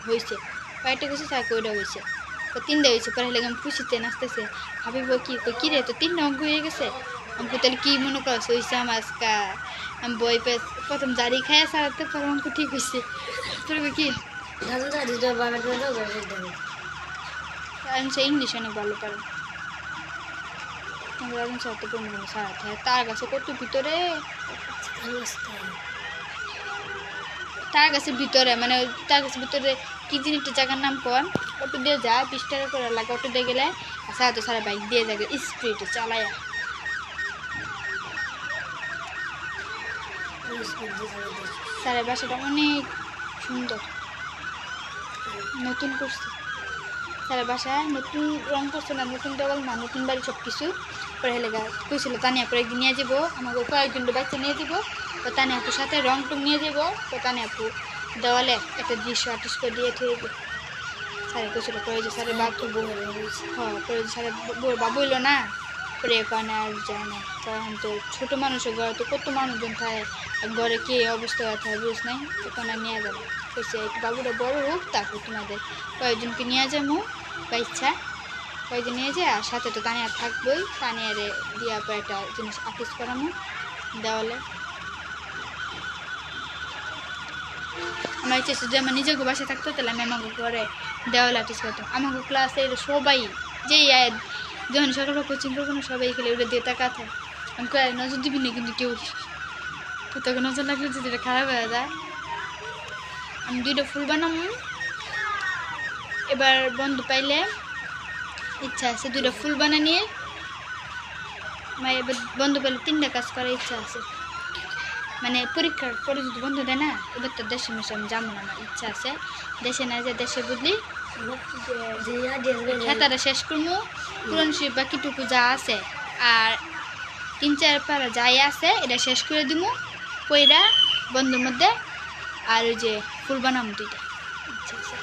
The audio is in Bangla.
হয়েছে কয়েকটা গেছে স্যার ওইটা হয়েছে তো 3টা হয়েছে পরে হলে আমি খুশিতে নাচতেছে ভাবিব কি রে তো 3টা অঙ্ক হয়ে গেছে অঙ্ক তাহলে কি মনে করছে হয়েছে আমার আজকা আমি বই পেয়ে প্রথম জারি খাইয়া সারাতে পরে অঙ্ক ঠিক হয়েছে তোর কি সে ইংলিশ অনেক ভালো পারে সাথে পনেরো সারাতে তার কাছে কত ভিতরে তার কাছে ভিতরে মানে তার কাছে ভিতরে কি জিনিসটা জায়গার নাম কন অটো দিয়ে যায় 20 টাকা করে লাগে অটো দিয়ে গেলে সারা তো সারা বাইক দিয়ে যাবে স্পিডে চালায়া সারা বাসাটা অনেক সুন্দর নতুন করছে সারা বাসায় নতুন রং করছে না নতুন দেওয়াল না নতুন বাড়ি সব কিছু পরে হেলে কইছিল তানিয়া পরে একদিন নিয়ে যাবো আমাকে কয়েকজন বাচ্চা নিয়ে যাবো তো তানিয়া আপুর সাথে রং টং নিয়ে যাবো তো তানিয়া আপু দেওয়ালে একটা দৃশ্য আর্টিস্ট করে দিয়ে ঠিক স্যারে কইছিল পরে যে স্যারের বাপ তো বউ হ্যাঁ পরে যে স্যারের বউয়ের বাবু হইলো না পরে এখানে আর যায় না কারণ তো ছোটো মানুষের ঘরে তো কত মানুষজন থাকে ঘরে কে অবস্থা থাকে বুঝ নাই ওখানে আর নিয়ে যাবে কইছে একটু বাবুটা বড় হোক তারপর তোমাদের কয়েকজনকে নিয়ে যাবো বা ইচ্ছা কয়েকজন নিয়ে যায় আর সাথে তো তানিয়া থাকবোই তানিয়ারে দিয়া পর একটা জিনিস আর্টিস্ট করামো দেওয়ালে আমার ইচ্ছে যদি আমার নিজেকে বাসায় থাকতো তাহলে আমি আমাকে ঘরে দেওয়ালে আর্টিস্ট করতাম আমাকে ক্লাসে সবাই যেই যখন সকালবেলা কোচিং করবো না সবাই খেলে ওটা দিয়ে তাকাতে আমি কয়ে নজর দিবি না কিন্তু কেউ তো তোকে নজর লাগলে যদি এটা খারাপ হয়ে যায় আমি 2টা ফুল বানাবো এবার বন্ধু পাইলে ইচ্ছা আছে 2টা ফুল বানিয়ে আমার এবার বন্ধু পাইলে 3টা কাজ করার ইচ্ছা আছে মানে পরীক্ষার পরে যদি বন্ধু দেয় না এবার তো দেশে মেশে আমি যাবো না আমার ইচ্ছা আছে দেশে না যে দেশে বুঝলি খেতাটা শেষ করবো পুরন বাকিটুকু যা আছে আর 3-4 পারা যাই আছে এটা শেষ করে দিব পয়রা বন্ধুর মধ্যে আর ওই যে ফুল বানাবো 2টা আচ্ছা আচ্ছা